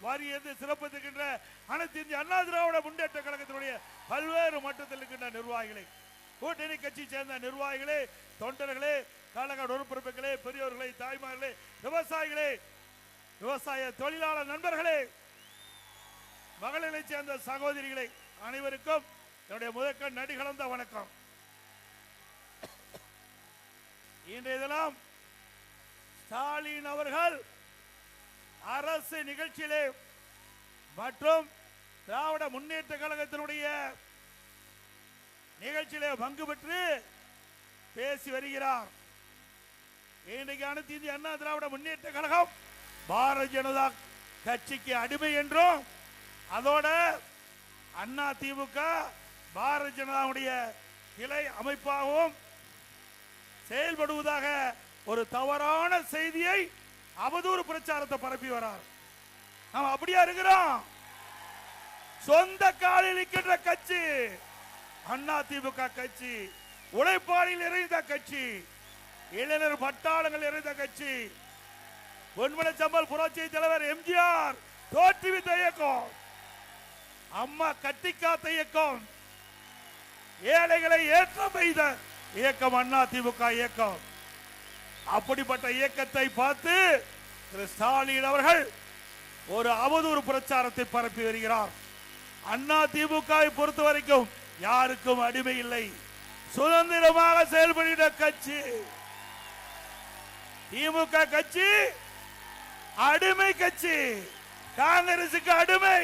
வாரியத்தை சிறப்பிக்கின்ற அனைத்து இந்திய அண்ணா திராவிட முன்னேற்ற கழகத்தினுடைய பல்வேறு மட்டத்தில் இருக்கின்ற நிர்வாகிகளை, கூட்டணி கட்சி சேர்ந்த நிர்வாகிகளே, தொண்டர்களே, கழக உறுப்பினர்களே, பெரியோர்களே, தாய்மார்களே, விவசாயிகளே, விவசாய தொழிலாளர் நண்பர்களே, மகளிரை சேர்ந்த சகோதரிகளை அனைவருக்கும் என்னுடைய முதற்க நடி கலந்த வணக்கம். இன்றைய தினம் ஸ்டாலின் அவர்கள் அரசு நிகழ்ச்சியிலே மற்றும் திராவிட முன்னேற்ற கழகத்தினுடைய நிகழ்ச்சியிலே பங்கு பெற்று பேசி வருகிறார். இன்றைக்கு அனைத்து இந்திய அண்ணா திராவிட முன்னேற்ற கழகம் பாரதிய ஜனதா கட்சிக்கு அடிமை என்றும், அதோட அண்ணா திமுக பாரதிய ஜனதாவுடைய கிளை அமைப்பாகவும் செயல்படுவதாக ஒரு தவறான செய்தியை, அவதூறு பிரச்சாரத்தை பரப்பி வரார். நாம் அப்படியா இருக்கிறோம்? சொந்த காலில் நிற்கின்ற கட்சி அண்ணா திமுக கட்சி, உழைப்பாளில் இறைந்த கட்சி, இளைஞர் பட்டாளங்கள் இறைந்த கட்சி, பொன்மன சம்பல் புரட்சி தலைவர் எம்ஜிஆர் தோற்றுவித்த இயக்கம், அம்மா கட்டிக்காத்த இயக்கம், ஏழைகளை ஏற்ற பெய்த இயக்கம் அண்ணா திமுக இயக்கம். அப்படிப்பட்ட இயக்கத்தை பார்த்து திரு ஸ்டாலின் அவர்கள் ஒரு அவதூறு பிரச்சாரத்தை பரப்பி வருகிறார். அண்ணா திமுகவை பொறுத்த வரைக்கும் யாருக்கும் அடிமை இல்லை, சுதந்திரமாக செயல்படுகிற கட்சி. திமுக கட்சி அடிமை கட்சி, காங்கிரசுக்கு அடிமை.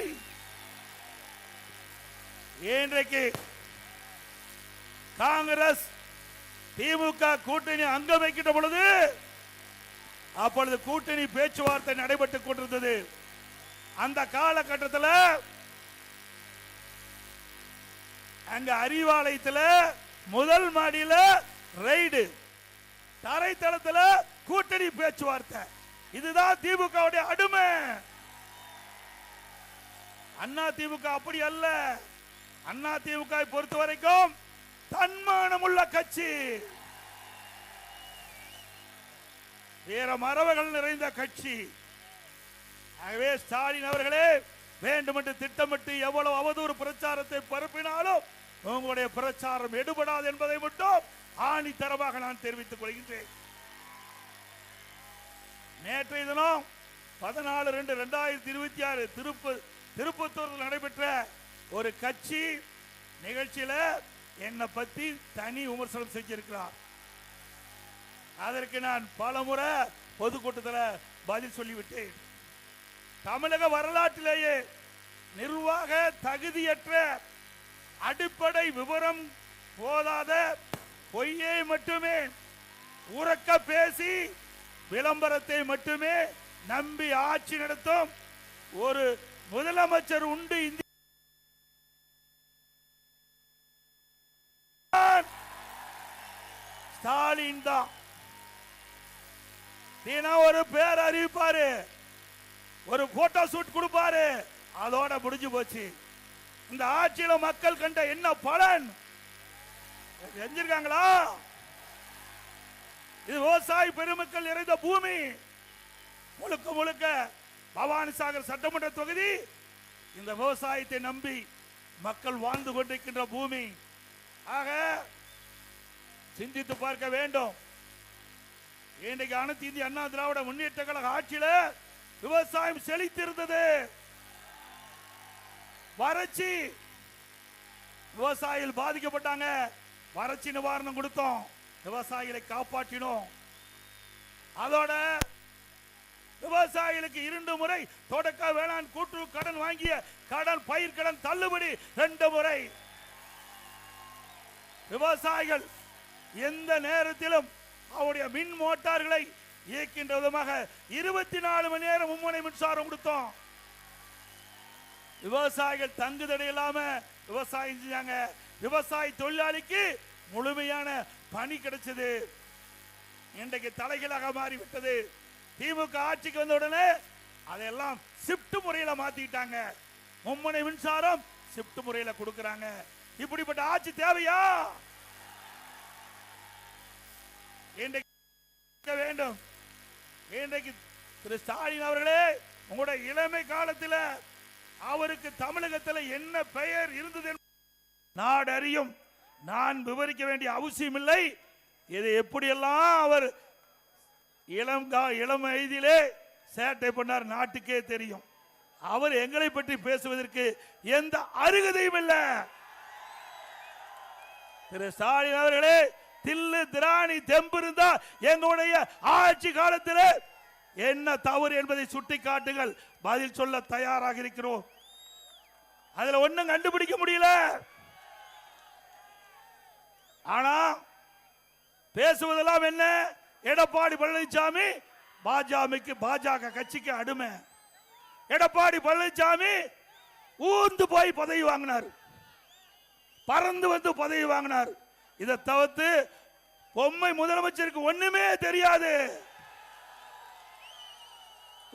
இன்றைக்கு காங்கிரஸ் திமுக கூட்டணி அங்கம் வைக்கின்ற பொழுது, அப்பொழுது கூட்டணி பேச்சுவார்த்தை நடைபெற்றுக் கொண்டிருந்தது. அந்த காலகட்டத்தில் அங்க அறிவாலயத்தில் முதல் மாடியில் ரைடு, தரைத்தளத்தில் கூட்டணி பேச்சுவார்த்தை. இதுதான் திமுக அடிமை. அண்ணா திமுக அப்படி அல்ல. அண்ணா திமுக பொறுத்த வரைக்கும் தன்மானம் உள்ள கட்சி, வீர மரபுகள் நிறைந்த கட்சி. ஆகவே ஸ்டாலின் அவர்களே, வேண்டுமென்று திட்டமிட்டு எவ்வளவு அவதூறு பிரச்சாரத்தை பரப்பினாலும் உங்களுடைய பிரச்சாரம் எடுபடாது என்பதை மட்டும் ஆணித்தரமாக நான் தெரிவித்துக் கொள்கின்றேன். நேற்றைய தினம் 14/2/2026 திருப்பத்தூரில் நடைபெற்ற ஒரு கட்சி நிகழ்ச்சியில் என்னை பற்றி தனி விமர்சனம் செஞ்சிருக்கிறார். அதற்கு நான் பல முறை பொதுக்கூட்டத்தில் பதில் சொல்லிவிட்டேன். தமிழக வரலாற்றிலேயே நிர்வாக தகுதியற்ற, அடிப்படை விவரம் போதாத, பொய்யை மட்டுமே உறக்க பேசி விளம்பரத்தை மட்டுமே நம்பி ஆட்சி நடத்தும் ஒரு முதலமைச்சர் உண்டு இந்திய ஸ்டாலின் தான். தினம் ஒரு பேர் அறிவிப்பாரு, ஒரு போட்டோ ஷூட் கொடுப்பாரு, அதோட முடிஞ்சு போச்சு. இந்த ஆட்சியில மக்கள் கண்ட என்ன பலன் செஞ்சிருக்காங்களா? இது விவசாய பெருமக்கள் நிறைந்த பூமி. முழுக்க முழுக்க பவானிசாகர் சட்டமன்ற தொகுதி இந்த விவசாயத்தை நம்பி மக்கள் வாழ்ந்து கொண்டிருக்கின்ற பூமி. ஆக சிந்தித்து பார்க்க வேண்டும். இன்றைக்கு அனைத்து இந்திய அண்ணா திராவிட முன்னேற்ற கழக ஆட்சியில விவசாயம் செழித்திருந்தது. வறட்சி, விவசாயிகள் பாதிக்கப்பட்டாங்க, வறட்சி நிவாரணம் கொடுத்தோம், விவசாயிகளை காப்பாற்றினோம். அதோட விவசாயிகளுக்கு 2 முறை தொடக்க வேளாண் கூட்டுறவு கடன் வாங்கிய கடன், பயிர் கடன் தள்ளுபடி 2 முறை. விவசாயிகள் எந்த நேரத்திலும் அவருடைய மின் மோட்டார்களை இயக்கின்ற விதமாக 24 மணி நேரம் மும்முனை மின்சாரம் கொடுத்தோம். விவசாயிகள் தங்குதடை இல்லாம விவசாயம் செஞ்சாங்க. விவசாய தொழிலாளிக்கு முழுமையான பணி கிடைச்சது. இன்றைக்கு தலைகளாக மாறிவிட்டது. திமுக ஆட்சிக்கு வந்த உடனே அதெல்லாம் ஷிப்ட் முறையில மாத்திட்டாங்க. மும்முனை மின்சாரம் ஷிப்ட் முறையில கொடுக்கறாங்க. இப்படிப்பட்ட ஆட்சி தேவையா? இன்றைக்கு வேண்டும். இன்றைக்கு திரு ஸ்டாலின் அவர்களே உங்களுடைய இளமை காலத்தில் அவருக்கு தமிழகத்தில் என்ன பெயர் இருந்தது நாடு அறியும். நான் விவரிக்க வேண்டிய அவசியம் இல்லை. இதை எப்படியெல்லாம் அவர் இளம் வயதிலே சேட்டை பண்ணார் நாட்டுக்கே தெரியும். அவர் எங்களை பற்றி பேசுவதற்கு எந்த அருகதையும் இல்லை. திரு ஸ்டாலின் அவர்களே, தில்லு திராணி தெம்பு இருந்தா எங்களுடைய ஆட்சி காலத்தில் என்ன தவறு என்பதை சுட்டி காட்டுங்கள். பதில் சொல்ல தயாராக இருக்கிறோம். அதுல ஒண்ணும் கண்டுபிடிக்க முடியல. ஆனா பேசுவதெல்லாம் என்ன? எடப்பாடி பழனிசாமி பாஜக கட்சிக்கு அடிமை. எடப்பாடி பழனிசாமி ஊந்து போய் பதவி வாங்கினார், பறந்து வந்து பதவி வாங்கினார். இதை தவிர்த்து பொம்மை முதலமைச்சருக்கு ஒண்ணுமே தெரியாது.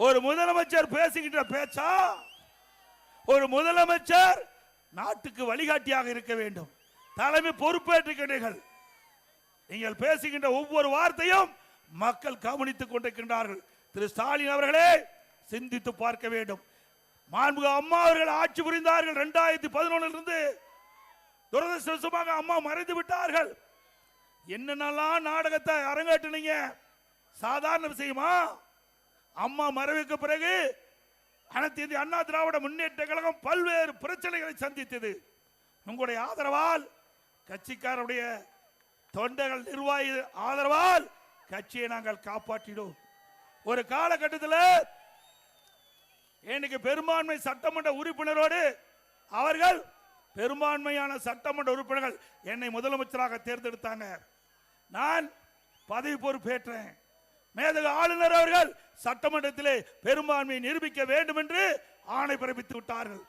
ஒரு முதலமைச்சர் பேசுகின்ற பேச்சா? ஒரு முதலமைச்சர் நாட்டுக்கு வழிகாட்டியாக இருக்க வேண்டும். தலைமை பொறுப்பேற்றுகிறீர்கள். நீங்கள் பேசுகின்ற ஒவ்வொரு வார்த்தையும் மக்கள் கவனித்துக் கொண்டிருக்கின்றார்கள். திரு ஸ்டாலின் அவர்களே, சிந்தித்து பார்க்க வேண்டும். மாண்புமிகு அம்மா அவர்கள் ஆட்சி புரிந்தார்கள் 2011 இருந்து. துரதிருஷ்டவசமாக அம்மா மறைந்து விட்டார்கள். என்னென்னலாம் நாடகத்தை அரங்கேற்றினீங்க, சாதாரண விஷயமா? அம்மா மறைவுக்கு பிறகு அனைத்து இந்திய அண்ணா திராவிட முன்னேற்ற கழகம் பல்வேறு பிரச்சனைகளை சந்தித்தது. உங்களுடைய ஆதரவால், கட்சிக்காரருடைய தொண்டர்கள் நிர்வாகி ஆதரவால் கட்சியை நாங்கள் காப்பாற்றினோம். ஒரு காலகட்டத்தில் இன்னைக்கு பெரும்பான்மை சட்டமன்ற உறுப்பினரோடு அவர்கள் பெரும்பான்மையான சட்டமன்ற உறுப்பினர்கள் என்னை முதலமைச்சராக தேர்ந்தெடுத்தாங்க. நான் பதவி பொறுப்பேற்றேன். மேதகு ஆளுநர் அவர்கள் சட்டமன்றத்திலே பெரும்பான்மையை நிரூபிக்க வேண்டும் என்று ஆணை பிறப்பித்து விட்டார்கள்.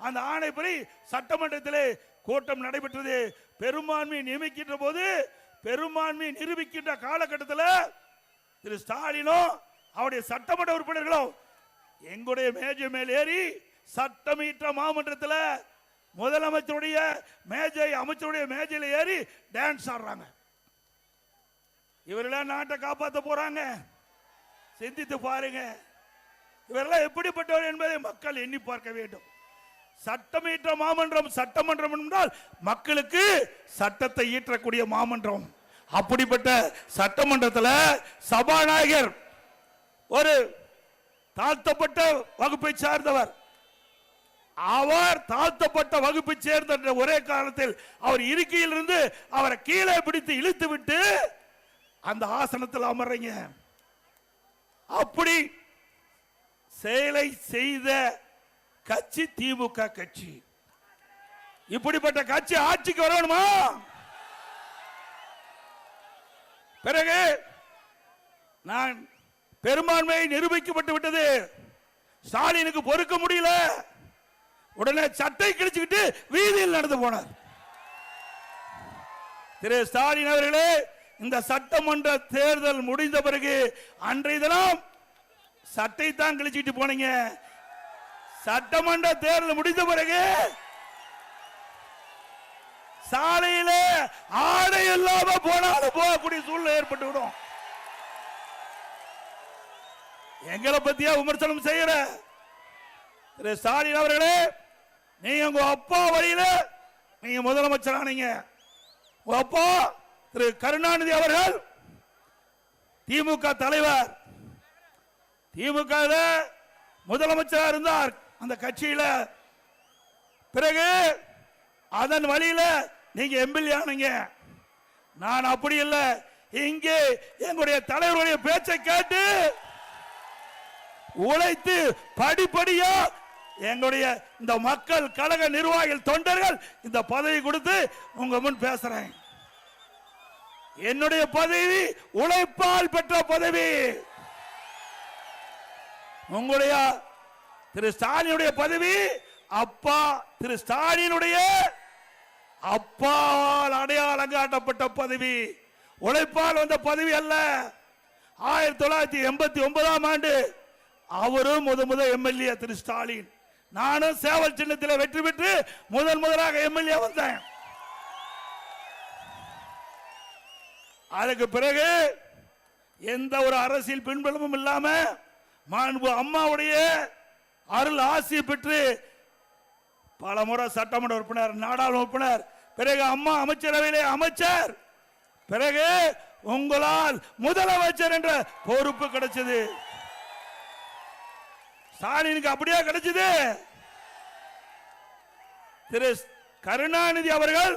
அந்த ஆணைப்படி சட்டமன்றத்திலே கூட்டம் நடைபெற்றது. பெரும்பான்மையை நியமிக்கின்ற போது, பெரும்பான்மையை நிரூபிக்கின்ற காலகட்டத்தில் திரு ஸ்டாலினும் அவருடைய சட்டமன்ற உறுப்பினர்களும் எங்களுடைய மேஜை மேல் ஏறி சட்டமீற்ற மாமன்றத்தில் முதலமைச்சருடைய மேஜை, அமைச்சருடைய மேஜையில் ஏறி டான்ஸ் ஆடுறாங்க. இவரெல்லாம் நாட்டை காப்பாற்ற போறாங்க. சிந்தித்து பாருங்க, இவரெல்லாம் எப்படிப்பட்டவர் என்பதை மக்கள் எண்ணி பார்க்க வேண்டும். சட்டமீற்ற மாமன்றம், சட்டமன்றம் என்றால் மக்களுக்கு சட்டத்தை ஈற்றக்கூடிய மாமன்றம். அப்படிப்பட்ட சட்டமன்றத்தில் சபாநாயகர் ஒரு தாழ்த்தப்பட்ட வகுப்பை சார்ந்தவர். அவர் தாழ்த்தப்பட்ட வகுப்பை சேர்ந்த ஒரே காலத்தில் அவர் இருக்கையில் இருந்து அவரை கீழே பிடித்து இழுத்து விட்டு அந்த ஆசனத்தில் அமர்றீங்க. அப்படி செயலை செய்த கட்சி திமுக கட்சி. இப்படிப்பட்ட கட்சி ஆட்சிக்கு வரணுமா? பிறகு நான் பெரும்பான்மையை நிரூபிக்கப்பட்டு விட்டது. ஸ்டாலினுக்கு பொறுக்க முடியல. உடனே சட்டை கிழிச்சுக்கிட்டு வீதியில் நடந்து போனார். திரு ஸ்டாலின் அவர்களே, இந்த சட்டமன்ற தேர்தல் முடிந்த பிறகு அன்றைய தினம் சட்டை தான் கிழிச்சிட்டு போனீங்க. சட்டமன்ற தேர்தல் முடிந்த பிறகு சாலையில ஆடை இல்லாம போனாலும் போகக்கூடிய சூழ்நிலை ஏற்பட்டு விடும். எங்களை பத்தியா விமர்சனம் செய்யற திரு ஸ்டாலின் அவர்களே, நீங்க உங்க அப்பா வழியில நீங்க முதலமைச்சர் ஆனீங்க. உங்க அப்பா திரு கருணாநிதி அவர்கள் திமுக தலைவர், திமுக முதலமைச்சராக இருந்தார் அந்த கட்சியில. பிறகு அதன் வழியில நீங்க எம்எல்ஏ ஆனீங்க. நான் அப்படி இல்லை. இங்கே எங்களுடைய தலைவருடைய பேச்சை கேட்டு உழைத்து படிப்படியா எங்களுடைய இந்த மக்கள் கழக நிர்வாகிகள் தொண்டர்கள் இந்த பதவி கொடுத்து உங்க முன் பேசுறேன். என்னுடைய பதவி உழைப்பால் பெற்ற பதவி. உங்களுடைய திரு ஸ்டாலினுடைய பதவி அப்பா திரு ஸ்டாலினுடைய அப்பால் அடையாளம் காட்டப்பட்ட பதவி, உழைப்பால் வந்த பதவி அல்ல. 1989 ஆண்டு அவரும் முதல் எம்எல்ஏ திரு ஸ்டாலின். நானும் சேவல் சின்னத்தில் வெற்றி பெற்று முதலாக எம்எல்ஏ வந்தேன். அதுக்கு பிறகு எந்த ஒரு அரசியல் பின்புலமும் இல்லாம மாண்பு அம்மாவுடைய அருள் ஆசி பெற்று பல முறை சட்டமன்ற உறுப்பினர், நாடாளுமன்ற உறுப்பினர், பிறகு அம்மா அமைச்சரவையிலே அமைச்சர், பிறகு உங்களால் முதலமைச்சர் என்ற பொறுப்பு கிடைச்சது. ஸ்டாலினுக்கு அப்படியே கிடைச்சது. திரு கருணாநிதி அவர்கள்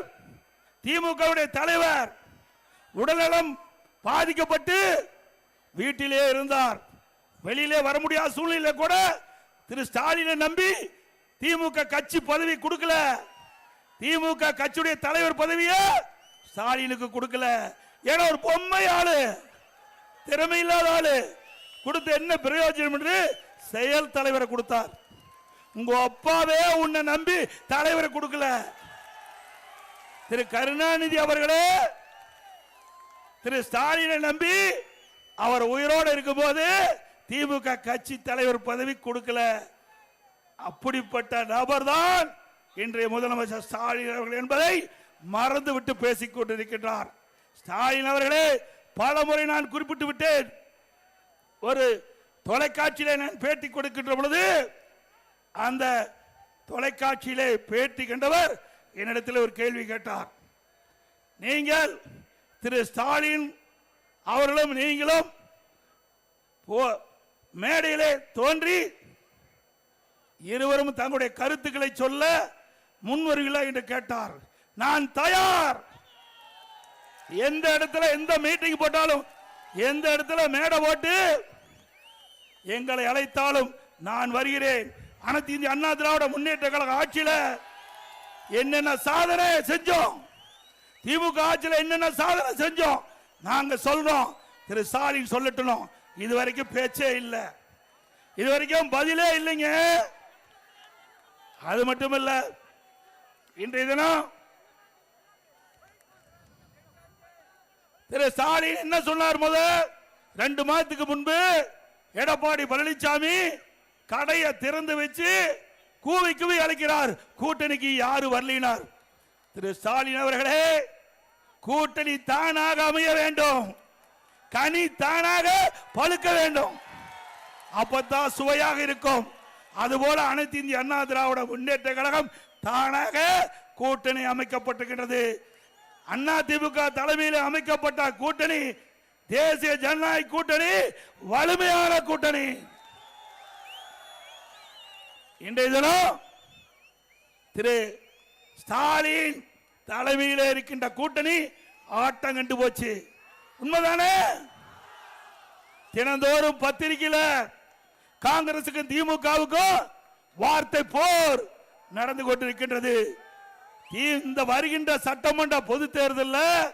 திமுக தலைவர் உடல்நலம் பாதிக்கப்பட்டு வீட்டிலே இருந்தார். வெளியிலே வர முடியாத சூழ்நிலை கூட திரு ஸ்டாலினை நம்பி திமுக கட்சி பதவி கொடுக்கல. திமுக கட்சியுடைய தலைவர் பதவியை ஸ்டாலினுக்கு கொடுக்கல. ஏன்னா ஒரு பொம்மை ஆளு, திறமை இல்லாத ஆளு, கொடுத்த என்ன பிரயோஜனம் என்று செயல் தலைவரை கொடுத்தார். உங்க அப்பாவே உன்னை நம்பி தலைவரை கொடுக்கல. திரு கருணாநிதி அவர்களே திரு ஸ்டாலினை நம்பி அவர் உயிரோடு இருக்கும் போது திமுக கட்சி தலைவர் பதவி கொடுக்கல. அப்படிப்பட்ட நபர் தான் இன்றைய முதலமைச்சர் ஸ்டாலின் அவர்கள் என்பதை மறந்துவிட்டு பேசிக் கொண்டிருக்கின்றார். ஸ்டாலின் அவர்களே பல முறை நான் குறிப்பிட்டு விட்டேன். ஒரு தொலைக்காட்சியிலே நான் பேட்டி கொடுக்கின்ற பொழுது அந்த தொலைக்காட்சியிலே பேட்டி கண்டவர் என்னிடத்தில் ஒரு கேள்வி கேட்டார். நீங்கள் திரு ஸ்டாலின் அவர்களும் நீங்களும் மேடையிலே தோன்றி இருவரும் தங்களுடைய கருத்துக்களை சொல்ல முன்வருவீர்களா என்று கேட்டார். நான் தயார். எந்த இடத்துல எந்த மீட்டிங் போட்டாலும், எந்த இடத்துல மேடை போட்டு எங்களை அழைத்தாலும் நான் வருகிறேன். அனைத்து இந்திய அண்ணா திராவிட முன்னேற்ற கழக ஆட்சியில என்னென்ன சாதனை செஞ்சோம், திமுக ஆட்சியில் என்னென்ன சாதனை செஞ்சோம் நாங்க சொல்றோம். திரு ஸ்டாலின் சொல்லட்டும். இதுவரைக்கும் பேச்சே இல்லை, இதுவரைக்கும் பதிலே இல்லைங்க. அது மட்டுமல்ல, இன்றைய தினம் திரு ஸ்டாலின் என்ன சொன்னார்? முதல் 2 மாதத்துக்கு முன்பு எடப்பாடி பழனிசாமி கடையை திறந்து வச்சு கூவி கூவி அழைக்கிறார், கூட்டணிக்கு யாரு வரலினார். திரு ஸ்டாலின் அவர்களே, கூட்டணி தானாக அமைய வேண்டும், கனி தானாக பழுக்க வேண்டும், அப்பதான் சுவையாக இருக்கும். அதுபோல அனைத்து இந்திய அண்ணா திராவிட முன்னேற்ற கழகம் தானாக கூட்டணி அமைக்கப்பட்டிருக்கிறது. அண்ணா திமுக தலைமையில் அமைக்கப்பட்ட கூட்டணி தேசிய ஜனநாயக கூட்டணி, வலிமையான கூட்டணி. இன்றைய தினம் திரு ஸ்டாலின் தலைமையில் இருக்கின்ற கூட்டணி ஆட்டம் கண்டு போச்சு. உண்மைதானே? தினந்தோறும் பத்திரிகையில காங்கிரசுக்கும் திமுகவுக்கும் வார்த்தை போர் நடந்து கொண்டிருக்கின்றது. இந்த வருகின்ற சட்டமன்ற பொது தேர்தலில்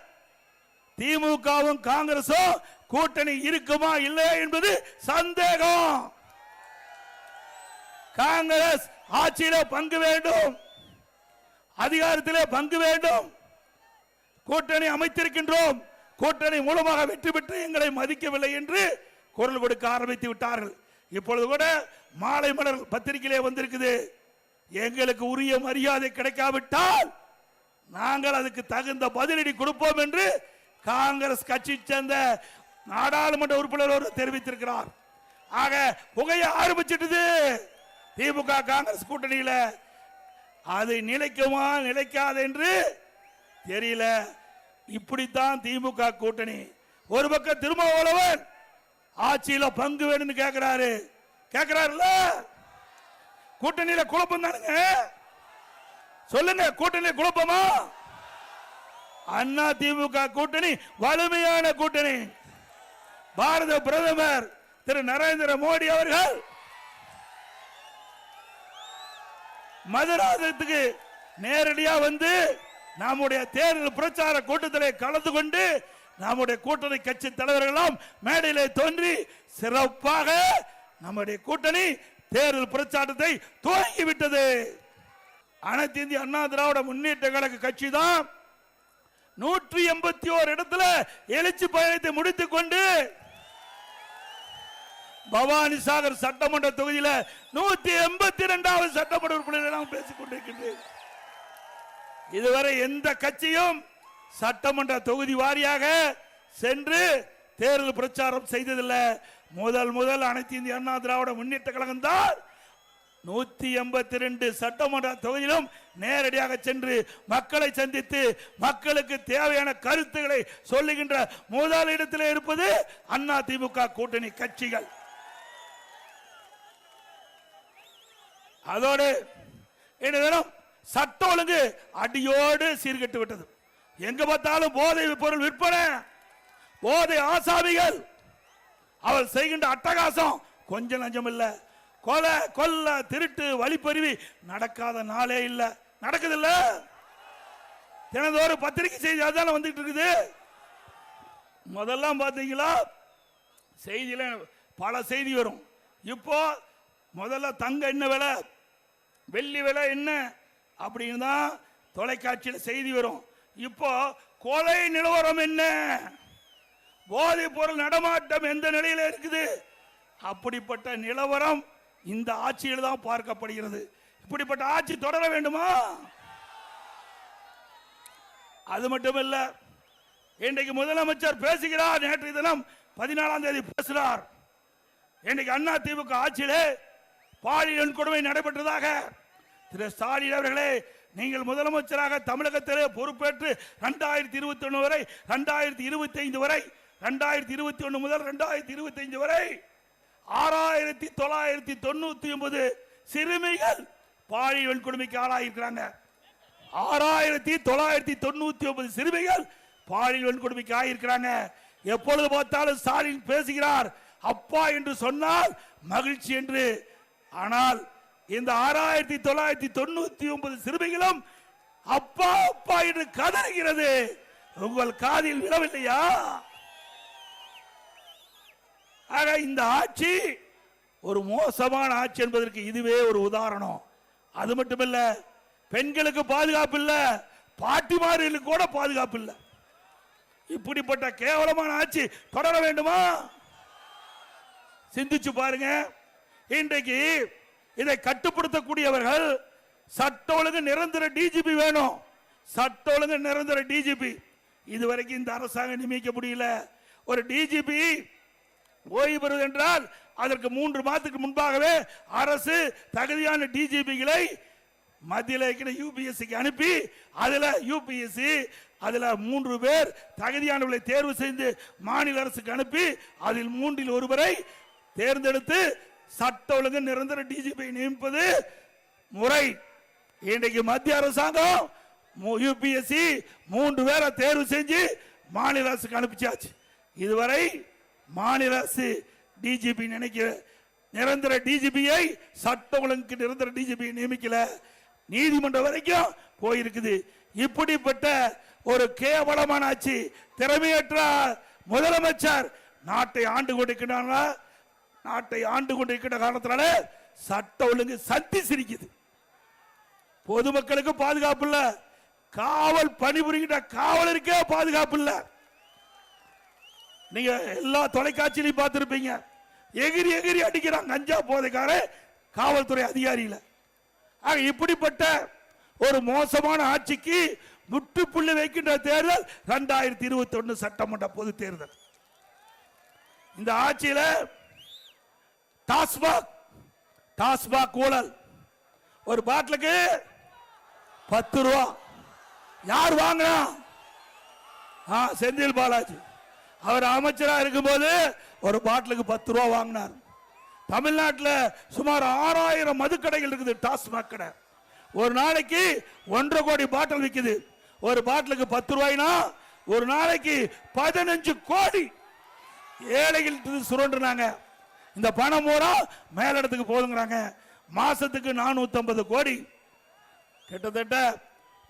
திமுகவும் காங்கிரசும் கூட்டணி இருக்குமா இல்லையா என்பது சந்தேகம். காங்கிரஸ் ஆட்சியிலே பங்கு வேண்டும், அதிகாரத்திலே பங்கு வேண்டும். கூட்டணி அமைத்திருக்கின்றோம், கூட்டணி மூலமாக வெற்றி பெற்று எங்களை மதிக்கவில்லை என்று குரல் கொடுக்க ஆரம்பித்து விட்டார்கள். இப்பொழுது கூட மாலை மலர் பத்திரிகையிலே வந்திருக்குது, எங்களுக்கு உரிய மரியாதை கிடைக்காவிட்டால் நாங்கள் அதுக்கு தகுந்த பதிலடி கொடுப்போம் என்று காங்கிரஸ் கட்சி சேர்ந்த நாடாளுமன்ற உறுப்பினர் தெரிவித்திருக்கிறார். ஆக புகைய ஆரம்பிச்சிட்டது திமுக காங்கிரஸ் கூட்டணியில. அது நிலைக்குமா நிலைக்காது என்று தெரியல. இப்படித்தான் திமுக கூட்டணி. ஒரு பக்கம் திருமாவளவன் ஆட்சியில பங்கு வேணும்னு கேட்கிறாருல்ல, கூட்டணியில குழப்பம் தானுங்க. சொல்லுங்க, கூட்டணியில குழப்பமா? அண்ணா திமுக கூட்டணி வலிமையான கூட்டணி. பாரத பிரதமர் திரு நரேந்திர மோடி அவர்கள் மதுராந்தகத்துக்கு நேரடியா வந்து நம்முடைய தேர்தல் பிரச்சார கூட்டத்தில் கலந்து கொண்டு நம்முடைய கூட்டணி கட்சி தலைவர்கள் மேடையிலே தோன்றி சிறப்பாக நம்முடைய கூட்டணி தேர்தல் பிரச்சாரத்தை துவங்கிவிட்டது. அனைத்து இந்திய அண்ணா திராவிட முன்னேற்ற கழக கட்சி தான் 181 இடத்துல எழுச்சி பயணத்தை முடித்துக் கொண்டு பவானி சாகர் சட்டமன்ற தொகுதியில் 182வது சட்டமன்ற உறுப்பினர்கள் பேசிக் கொண்டிருக்கின்றேன். இதுவரை எந்த கட்சியும் சட்டமன்ற தொகுதி வாரியாக சென்று தேர்தல் பிரச்சாரம் செய்ததில்லை. முதல் அனைத்து இந்திய அண்ணா திராவிட முன்னேற்ற கழகம் தான் 182 சட்டமன்ற தொகுதியிலும் நேரடியாக சென்று மக்களை சந்தித்து மக்களுக்கு தேவையான கருத்துக்களை சொல்லுகின்ற முதல் இடத்தில் இருப்பது அண்ணா திமுக கூட்டணி கட்சிகள். அதோடு சட்ட ஒழுங்கு அடியோடு சீர்கெட்டு விட்டது. எங்க பார்த்தாலும் போதை பொருள் விற்பனை, போதை ஆசாமிகள், அவள் செய்கின்ற அட்டகாசம் கொஞ்சம் நஞ்சம் இல்ல. கொலை கொல்ல திருட்டு வழிப்பறிவி நடக்காத நாளே இல்ல. நடக்குது இல்ல? தினந்தோறும் பத்திரிகை செய்தி அதான வந்துட்டு இருக்குது. முதல்ல பாத்தீங்களா செய்தியில பல செய்தி வரும். இப்போ முதல்ல தங்க என்ன விலை, வெள்ளி விலை என்ன அப்படின்னு தான் தொலைக்காட்சியில் செய்தி வரும். இப்போ கொலை நிலவரம் என்ன, போதை பொருள் நடமாட்டம் எந்த நிலையில் இருக்குது, அப்படிப்பட்ட நிலவரம் இந்த ஆட்சியில் தான் பார்க்கப்படுகிறது. இப்படிப்பட்ட ஆட்சி தொடர வேண்டுமா? அது மட்டுமல்ல, இன்றைக்கு முதலமைச்சர் பேசுகிறார். நேற்று தினம் 14ஆம் தேதி பேசுகிறார். இன்றைக்கு அண்ணா திமுக ஆட்சியிலே பாலியல் வன்கொடுமை நடைபெற்றதாக திரு ஸ்டாலின் அவர்களே, நீங்கள் முதலமைச்சராக தமிழகத்திலே பொறுப்பேற்று 2021 வரை 2025 வரை 2021 முதல் 2025 வரை 6999 சிறுமிகள் பாலியல் வன்கொடுமைக்கு ஆளாயிருக்கிறாங்க. 6999 சிறுமிகள் பாலியல் வன்கொடுமைக்கு ஆகியிருக்கிறாங்க. எப்பொழுது பார்த்தாலும் ஸ்டாலின் பேசுகிறார் அப்பா என்று சொன்னால் மகிழ்ச்சி என்று. ஆனால் இந்த 6999 சிறுமிகளும் அப்பா அப்பா என்று கதறுகிறது. உங்கள் காதில் விழவில்லையா? ஆக இந்த ஆட்சி ஒரு மோசமான ஆட்சி என்பதற்கு இதுவே ஒரு உதாரணம். அது மட்டுமல்ல, பெண்களுக்கு பாதுகாப்பு இல்ல, பாட்டிமார்களுக்கு கூட பாதுகாப்பு இல்ல. இப்படிப்பட்ட கேவலமான ஆட்சி தொடர வேண்டுமா? சிந்திச்சு பாருங்க. இன்றைக்கு இதை கட்டுப்படுத்தக்கூடியவர்கள் சட்ட ஒழுங்கு நிரந்தர டிஜிபி வேணும். சட்ட ஒழுங்கு நிரந்தர டிஜிபி இதுவரைக்கும் இந்த அரசாங்கம் நியமிக்க முடியல. ஒரு டிஜிபி ஓய்வு பெறுவது என்றால் அதற்கு 3 மாதத்துக்கு முன்பாகவே அரசு தகுதியான டிஜிபிகளை மத்தியில் யூபிஎஸ்சிக்கு அனுப்பி அதில் யூபிஎஸ்சி அதில் 3 பேர் தகுதியானவர்களை தேர்வு செய்து மாநில அரசுக்கு அனுப்பி அதில் 3இல் ஒருவரை தேர்ந்தெடுத்து சட்ட ஒழுங்கு நிரந்தர டிஜிபி நியமிப்பது முறை. இன்றைக்கு மத்திய அரசாங்கம் யூபிஎஸ்சி 3 பேரை தேர்வு செஞ்சு மாநில அரசுக்கு அனுப்பிச்சாச்சு. இதுவரை மாநில அரசு டிஜிபி நிரந்தர டிஜிபியை சட்ட ஒழுங்கு நிரந்தர டிஜிபி நியமிக்கல. நீதிமன்றம் வரைக்கும் போயிருக்குது. இப்படிப்பட்ட ஒரு கேவலமான ஆட்சி, திறமையற்ற முதலமைச்சர் நாட்டை ஆண்டு கொண்டிருக்கிறாங்களா? நாட்டை ஆண்டு கொண்டிருக்கிற காரணத்தினால சட்ட ஒழுங்கு சந்தி சிரிக்குது. பொதுமக்களுக்கு பாதுகாப்பு இல்ல, காவல் பணிபுரிகின்ற காவலருக்கே பாதுகாப்பு இல்ல. நீங்க எல்லா தொலைக்காட்சியிலையும் பார்த்திருப்பீங்க, எகிரி எகிரி அடிக்கிறாங்க கஞ்சா போதைக்கார காவல்துறை அதிகாரியில. இப்படிப்பட்ட ஒரு மோசமான ஆட்சிக்கு முற்றுப்புள்ளி வைக்கின்ற தேர்தல் 2021 சட்டமன்ற பொது தேர்தல். இந்த ஆட்சியில டாஸ்மாக் ஊழல், ஒரு பாட்டிலுக்கு 10 ரூபா. யார் வாங்கினா? செந்தில் பாலாஜி. அவர் அமைச்சராக இருக்கும்போது ஒரு பாட்டிலுக்கு 10 ரூபா வாங்கினார். தமிழ்நாட்டில் சுமார் 6000 மதுக்கடைகள் இருக்குது, டாஸ்மாக் கடை. ஒரு நாளைக்கு 1.5 கோடி பாட்டில் விற்குது. ஒரு பாட்டிலுக்கு 10 ரூபாய்னா ஒரு நாளைக்கு 15 கோடி ஏழைகள் சுரண்டுனாங்க. இந்த பணம் பூரா மேலிடத்துக்கு போதுங்கிறாங்க. மாசத்துக்கு 450 கோடி, கிட்டத்தட்ட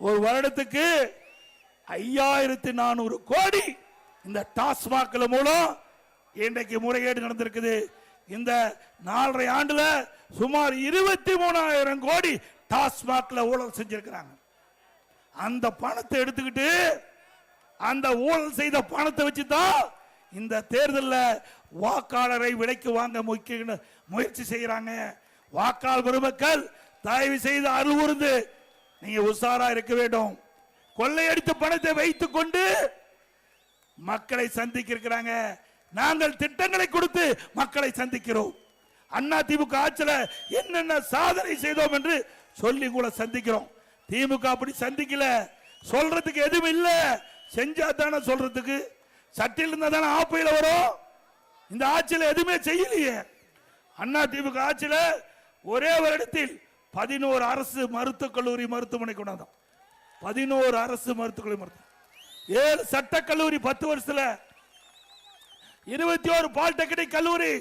ஒரு வருடத்துக்கு 5400 கோடி இந்த டாஸ்மாக் மூலம் இன்றைக்கு முறைகேடு நடந்திருக்குது. இந்த 4.5 ஆண்டுல சுமார் 23,000 கோடி டாஸ்மாக்ல ஊழல் செஞ்சிருக்கிறாங்க. அந்த பணத்தை எடுத்துக்கிட்டு அந்த ஊழல் செய்த பணத்தை வச்சுதான் இந்த தேர்தலில் வாக்காளரை விலைக்கு வாங்க முயற்சி செய்யறாங்க. வாக்காளர் பெருமக்கள் தயவு செய்து அருள்வருந்து நீங்க உஷாரா இருக்க வேண்டும். கொள்ளையடித்த பணத்தை வைத்துக் கொண்டு மக்களை சந்திக்க இருக்கிறாங்க. நாங்கள் திட்டங்களை கொடுத்து மக்களை சந்திக்கிறோம். அண்ணா திமுக ஆட்சியில என்னென்ன சாதனை செய்தோம் என்று சொல்லி கூட சந்திக்கிறோம். திமுக அப்படி சந்திக்கல, சொல்றதுக்கு எதுவும் இல்ல, செஞ்சா தானே சொல்றதுக்கு. சட்டில் இருந்தா தானே ஆப்பையில வரும். இந்த ஆட்சியில எதுவுமே செய்யலையே. அண்ணா திமுக ஆட்சியில ஒரே வருடத்தில் 11 அரசு மருத்துவக் கல்லூரி மருத்துவமனை கொண்டாந்தோம். 11 அரசு மருத்துவக் கல்லூரி, 7 சட்டக் கல்லூரி 10 வருஷத்துல, 21 பாலிடெக்னிக் கல்லூரி,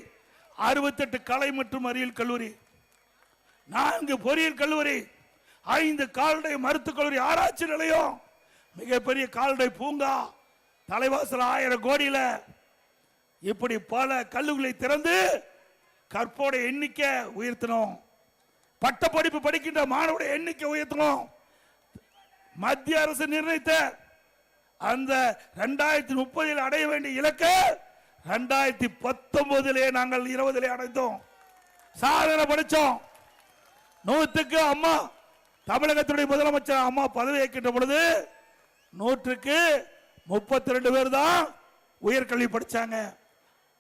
68 கலை மற்றும் அறிவியல் கல்லூரி, 4 பொறியியல் கல்லூரி, 5 கால்நடை மருத்துவக் கல்லூரி, ஆராய்ச்சி நிலையம், மிகப்பெரிய கால்நடை பூங்கா, தலைவாசல் 1000 கோடியில, இப்படி பல கல்லூரிகளை திறந்து கற்போட எண்ணிக்கை உயர்த்தணும். பட்ட படிப்பு படிக்கின்ற மாணவருடைய எண்ணிக்கை உயர்த்தணும். மத்திய அரசு நிர்ணயித்த அந்த 2030 அடைய வேண்டிய இலக்கு 2019 நாங்கள் 20 அடைந்தோம். சாதனை படிச்சோம். 100க்கு அம்மா தமிழகத்துடைய முதலமைச்சர் அம்மா பதவி ஏற்கின்ற பொழுது 100க்கு 32 பேர் தான் உயர்கல்வி படிச்சாங்க.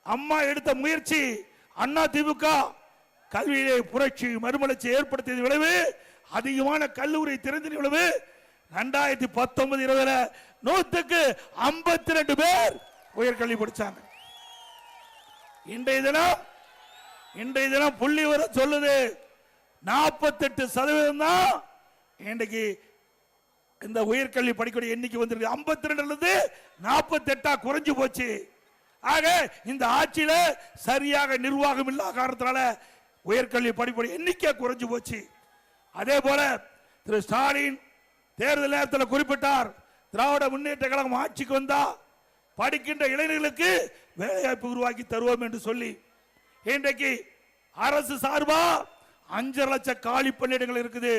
அம்மா எடுத்த முயற்சி அண்ணா திமுக கல்வியிலே புரட்சி மறுமலர்ச்சி ஏற்படுத்திய விளைவு, அதிகமான கல்லூரி திறந்த விளைவு 2019-20 100க்கு 52 பேர் உயர்கல்வி படிச்சாங்க. இன்றைய தினம் புள்ளி வர சொல்லுது 48% தான் இன்றைக்கு இந்த உயர்கல்வி படிக்கக்கூடிய எண்ணிக்கை வந்திருக்கு. 52 48 குறைஞ்சு போச்சு. ஆக இந்த ஆட்சியில சரியாக நிர்வாகம் இல்லாத காரணத்தால உயர்கல்வி படிப்புடைய எண்ணிக்கை குறைஞ்சு போச்சு. அதே போல திரு ஸ்டாலின் தேர்தல் நேரத்தில் குறிப்பிட்டார், திராவிட முன்னேற்ற கழகம் ஆட்சிக்கு வந்தா படிக்கின்ற இளைஞர்களுக்கு வேலைவாய்ப்பு உருவாக்கி தருவோம் என்று சொல்லி இன்றைக்கு அரசு சார்பா 5 லட்சம் காலி பணியிடங்கள் இருக்குது.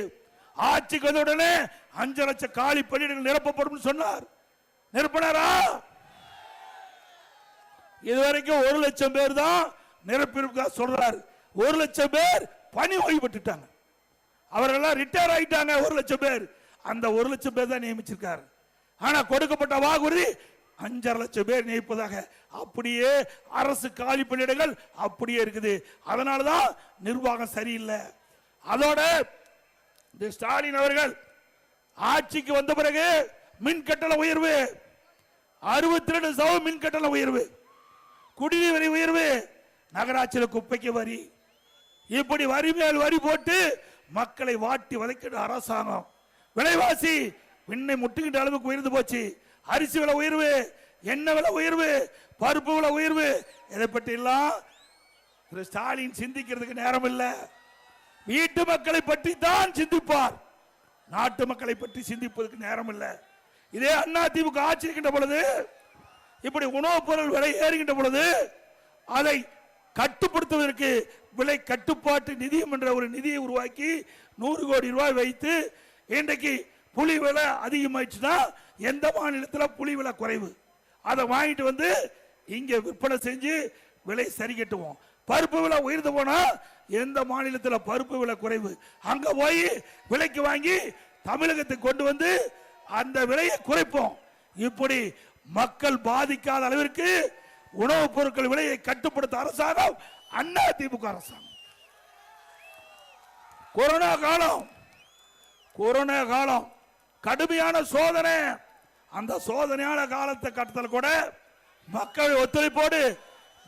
ஆட்சிக்கு வந்த உடனே 5 லட்சம் காலி பணியிடங்கள் நிரப்பப்படும் சொன்னார். நிரப்பினாரா? இதுவரைக்கும் 1 லட்சம் பேர் தான் நிரப்பியிருக்கா சொல்றாரு. 1 லட்சம் பேர் பணி ஓய்வு பெற்றுட்டாங்க. அவர்கள் ரிட்டையர் ஆயிட்டாங்க. 1 லட்சம் பேர், அந்த 1 லட்சம் பேர் தான் நியமிச்சிருக்காரு. ஆனா கொடுக்கப்பட்ட வாக்குறுதி 5.5 லட்சம் பேர் நியமிப்பதாக. அப்படியே அரசு காலி பணியிடங்கள் அப்படியே இருக்குது. அதனாலதான் நிர்வாகம் சரியில்லை. அதோட ஸ்டாலின் அவர்கள் ஆட்சிக்கு வந்த பிறகு மின் கட்டண உயர்வு, 62% மின் கட்டண உயர்வு, குடிநீர் வரி உயர்வு, நகராட்சியில் குப்பைக்கு வரி, இப்படி வரி மேல் வரி போட்டு மக்களை வாட்டி வதைக்கிற அரசாங்கம். விலைவாசி விண்ணை முட்டுகின்ற அளவுக்கு உயர்ந்து போச்சு. அரிசி விலை உயர்வு, எண்ணெய் விலை உயர்வு, பருப்பு விலை உயர்வு, இதை பற்றி எல்லாம் திரு ஸ்டாலின் சிந்திக்கிறதுக்கு நேரம் இல்லை. வீட்டு மக்களை பற்றி தான் சிந்திப்பார், நாட்டு மக்களை பற்றி சிந்திப்பதற்கு நேரம் இல்லை. இதே அண்ணா திமுக ஆட்சி இருக்கின்ற பொழுது, இப்படி உணவுப் பொருள் விலை ஏறுகின்ற பொழுது அதை கட்டுப்படுத்துவதற்கு விலை கட்டுப்பாட்டு நிதியம் என்ற ஒரு நிதியை உருவாக்கி 100 கோடி ரூபாய் வைத்து இன்றைக்கு புளி விலை அதிகமாயிடுச்சுன்னா எந்த மாநிலத்தில் புளி விலை குறைவு அதை வாங்கிட்டு வந்து இங்க விற்பனை செஞ்சு விலை சரி கட்டுவோம். பருப்பு விலை உயர்ந்து போனா எந்த மாநிலத்தில் பருப்பு விலை குறைவு அங்க போய் விலைக்கு வாங்கி தமிழகத்துக்கு கொண்டு வந்து அந்த விலையை குறைப்போம். இப்படி மக்கள் பாதிக்காத அளவிற்கு உணவுப் பொருட்கள் விலையை கட்டுப்படுத்த அரசாங்கம் அண்ணா திமுக அரசாங்கம். கொரோனா காலம் கடுமையான சோதனை. அந்த சோதனையான காலத்தை கட்டத்தில் கூட மக்கள் ஒத்துழைப்போடு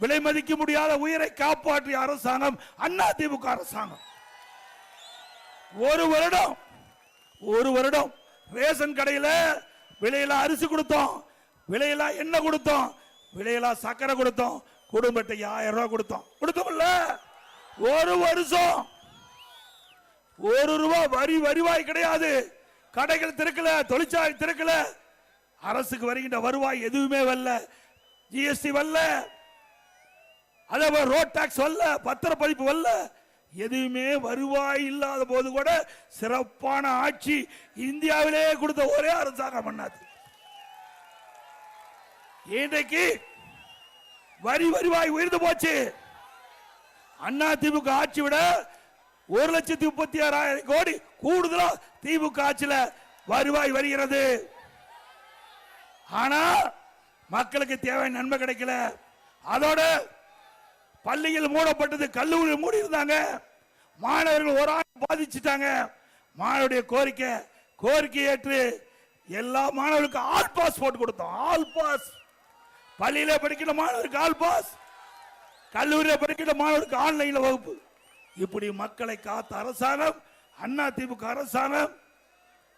விலை மதிக்க முடியாத உயிரை காப்பாற்றிய அரசாங்கம் அண்ணா திமுக அரசாங்கம். ஒரு வருடம் ரேஷன் கடையில் விலையில அரிசி கொடுத்தோம், விலையில எண்ணெய் கொடுத்தோம், விலையில சக்கரை கொடுத்தோம், குடும்பத்துக்கு 1000 ரூபாய் கொடுத்தோம்ல. ஒரு வருஷம் 1 ரூபாய் வருவாய் கிடையாது. கடைகள் திறக்கல, தொழிற்சாலை திறக்கல, அரசுக்கு வருகின்ற வருவாய் எதுவுமே வரல. ஜிஎஸ்டி வரல, அதே ரோட் டாக்ஸ் வரல, பத்திரப்பதிப்பு வரல, எதுவுமே வருவாய் இல்லாத போது கூட சிறப்பான ஆட்சி இந்தியாவிலே கொடுத்த ஒரே அரசாங்கம் பண்ணாது. இன்றைக்கு வருவாய் உயர்ந்து போச்சு. அண்ணா திமுக ஆட்சி விட 1,36,000 கோடி கூடுதலா திமுக ஆட்சியில வருவாய் வருகிறது. ஆனா மக்களுக்கு தேவையான நன்மை கிடைக்கல. அதோட பள்ளிகள் மூடப்பட்டது, கல்லூரி மூடி இருந்தாங்க, மாணவர்கள் ஒரு ஆண்டு பாதிச்சுட்டாங்க. மாணவருடைய கோரிக்கை ஏற்று எல்லா மாணவர்களுக்கும் ஆல் பாஸ் போட்டு கொடுத்தோம். ஆல் பாஸ், பள்ளியில படிக்கிற மாணவருக்கு ஆல் பாஸ், கல்லூரியில் படிக்கிற மாணவருக்கு ஆன்லைன்ல வகுப்பு. இப்படி மக்களை காத்த அரசாங்கம் அண்ணா திமுக அரசாங்கம்.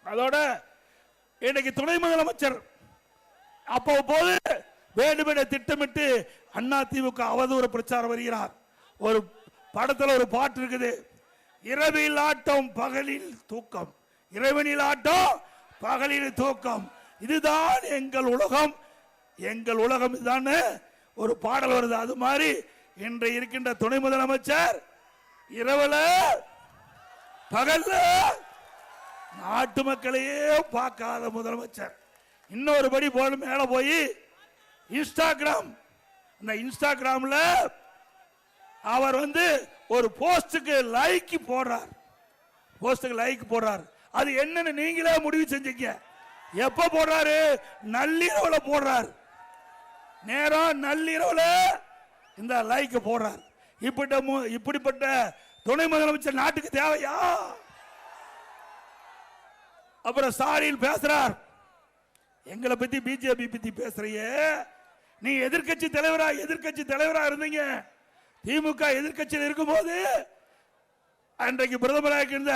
அதோட இன்னைக்கு துணை முதலமைச்சர் அப்போது வேண்டுமென திட்டமிட்டு அண்ணா திமுக அவதூறு பிரச்சாரம் வருகிறார். ஒரு படத்தில் ஒரு பாட்டு இருக்குது, இரவில் ஆட்டம் பகலில் தூக்கம், இறைவனில் ஆட்டம் பகலில் தூக்கம், இதுதான் எங்கள் உலகம், எங்கள் உலகம் இதுதான் ஒரு பாடல் வருது. அது மாதிரி இன்று இருக்கின்ற துணை முதலமைச்சர் இரவுல பகல்ல நாட்டு மக்களையே பார்க்காத முதலமைச்சர். இன்னொரு படி போல மேல போய் இன்ஸ்டாகிராம், அந்த இன்ஸ்டாகிராம்ல அவர் ஒரு போஸ்டுக்கு லைக் போடுறார். அது என்னன்னு நீங்களே முடிவு செஞ்சீங்க. எப்ப போடுறாரு? நள்ளிரவுல போடுறார். நேரம் நள்ளிரவுல இந்த லைக் போடுறார். இப்படிப்பட்ட துணை முதலமைச்சர் நாட்டுக்கு தேவையா? அப்புறம் ஸ்டாலின் பேசுறார், எங்களை பத்தி பிஜேபி பத்தி பேசுறியே, நீ எதிர்கட்சி தலைவரா இருந்தீங்க, திமுக எதிர்கட்சியில் இருக்கும்போது அன்றைக்கு பிரதமராக இருந்த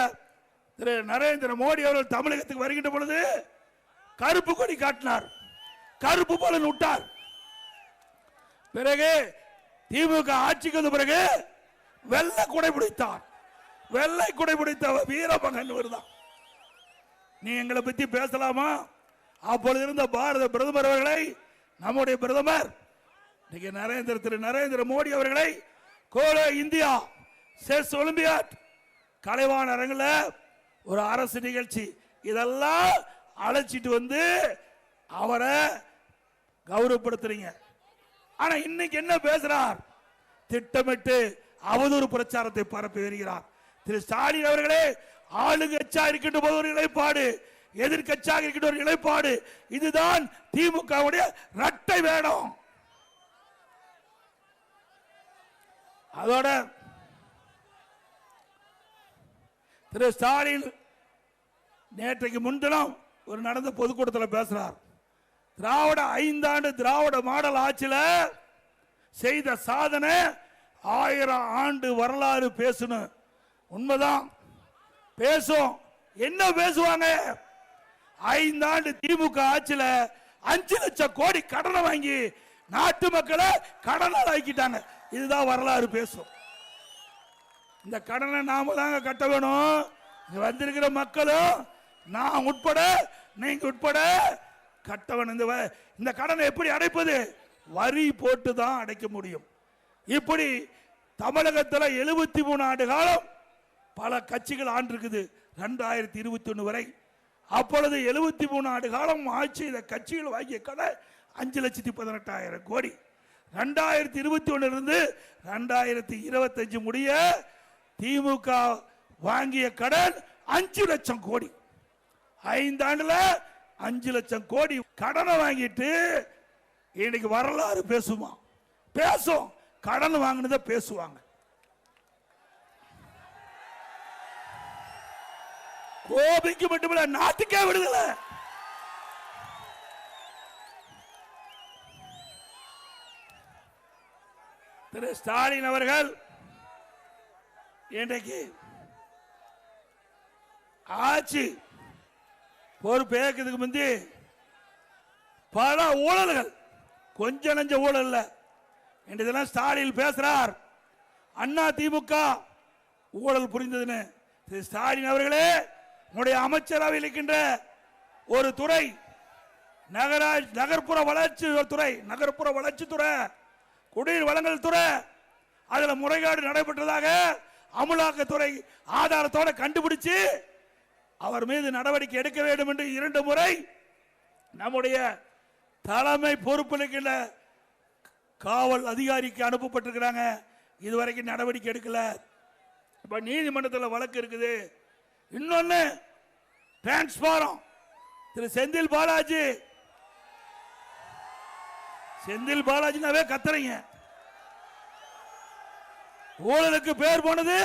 திரு நரேந்திர மோடி அவர்கள் தமிழகத்துக்கு வருகின்ற பொழுது கருப்பு கொடி காட்டினார், கருப்பு பலன் விட்டார். பிறகு திமுக ஆட்சிக்கு வந்த பிறகு வெள்ளை குடை பிடித்த வீரமகன் வருதான். நீ எங்களை பத்தி பேசலாமா? அப்பொழுது இருந்த பாரத பிரதமர் அவர்களை, நம்முடைய பிரதமர் திரு நரேந்திர மோடி அவர்களை கோலோ இந்தியா செஸ் ஒலிம்பியாட் கலைவாண அரங்கில் ஒரு அரசு நிகழ்ச்சி இதெல்லாம் அழைச்சிட்டு அவரை கௌரவப்படுத்துறீங்க. ஆனா இன்னைக்கு என்ன பேசுறார்? திட்டமிட்டு அவதூறு பிரச்சாரத்தை பரப்பி வருகிறார். திரு ஸ்டாலின் அவர்களே, ஆளுங்கட்சியா இருக்கின்ற போது ஒரு நிலைப்பாடு, எதிர்கட்சியாக இருக்கின்ற ஒரு நிலைப்பாடு, இதுதான் திமுகவுடைய இரட்டை வேடம். அதோட திரு ஸ்டாலின் நேற்றைக்கு முன்தினம் ஒரு நடந்த பொதுக்கூட்டத்தில் பேசுறார். திராவிட 5 ஆண்டு திராவிட மாடல் ஆட்சியில செய்த சாதனை 1000 ஆண்டு வரலாறு பேசணும். உண்மைதான் பேசும். என்ன பேசுவாங்க? 5 ஆண்டு திமுக ஆட்சியில 5 லட்சம் கோடி கடனை வாங்கி நாட்டு மக்களை கடனால் ஆக்கிட்டாங்க. இதுதான் வரலாறு பேசும். இந்த கடனை நாம தாங்க கட்ட வேணும். வந்திருக்கிற மக்களும் நான் உட்பட, நீங்க உட்பட கட்ட வேணும். இந்த கடனை எப்படி அடைப்பது? வரி போட்டு தான் அடைக்க முடியும். இப்படி தமிழகத்தில் 73 ஆண்டு காலம் பல கட்சிகள் ஆண்டிருக்குது 2021 வரை. அப்பொழுது 73 ஆண்டு காலம் ஆட்சி இந்த கட்சிகள் வாங்கிய கடன் 5,18,000 கோடி. 2021 இருந்து 2025 முடிய திமுக வாங்கிய கடன் 5 லட்சம் கோடி. 5 ஆண்டுல 5 லட்சம் கோடி கடனை வாங்கிட்டு இன்னைக்கு வரலாறு பேசுமா? பேசும். கடன் வாங்கினத பேசுவாங்க. கோபிக்கு மட்டுமில்ல, நாட்டுக்கே விடுதல. திரு ஸ்டாலின் அவர்கள் இன்றைக்கு ஆட்சி பொறுப்பேற்கிறதுக்கு முந்தி பல ஊழல்கள், கொஞ்சம் நஞ்ச ஊழல் இல்ல. இதெல்லாம் ஸ்டாலின் பேசுறார். அண்ணா திமுக ஊழல் புரிந்ததுன்னு. திரு ஸ்டாலின் அவர்களே, உங்களுடைய அமைச்சரவையில் இருக்கின்ற ஒரு துறை, நகர்ப்புற வளர்ச்சி துறை, குடிநீர் வழங்கல் துறை, அதுல முறைகேடு நடைபெற்றதாக அமலாக்கத்துறை ஆதாரத்தோட கண்டுபிடிச்சு அவர் மீது நடவடிக்கை எடுக்க வேண்டும் என்று 2 முறை நம்முடைய தலைமை பொறுப்பில் இருக்கின்ற காவல் அதிகாரிக்கு அனுப்பப்பட்டிருக்கிறாங்க. இதுவரைக்கும் நடவடிக்கை எடுக்கல. இப்ப நீதிமன்றத்தில் வழக்கு இருக்குது. இன்னொன்னு டிரான்ஸ்பாரம், திரு செந்தில் பாலாஜினாவே கத்துறீங்க. ஊழலுக்கு பேர் போனது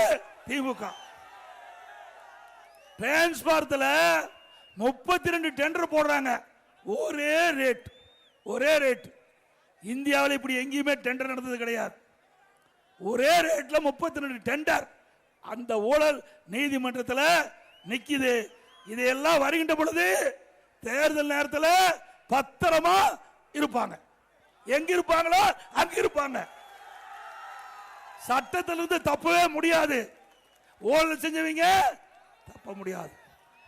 திமுக. டிரான்ஸ்பார்ட்ல 32 டெண்டர் போடுறாங்க. ஒரே ரேட். இந்தியாவில் இப்படி எங்கேயுமே டெண்டர் நடந்தது கிடையாது. ஒரே ரேட்ல 32 டெண்டர். அந்த ஊழல் நீதிமன்றத்தில் நிக்குது. இதையெல்லாம் வருகின்ற பொழுது தேர்தல் நேரத்தில் பத்திரமா இருப்பாங்க. எங்க இருப்பாங்களோ அங்க இருப்பாங்க. சட்டத்திலிருந்து தப்பவே முடியாது. ஊழல் செஞ்சவங்க தப்ப முடியாது.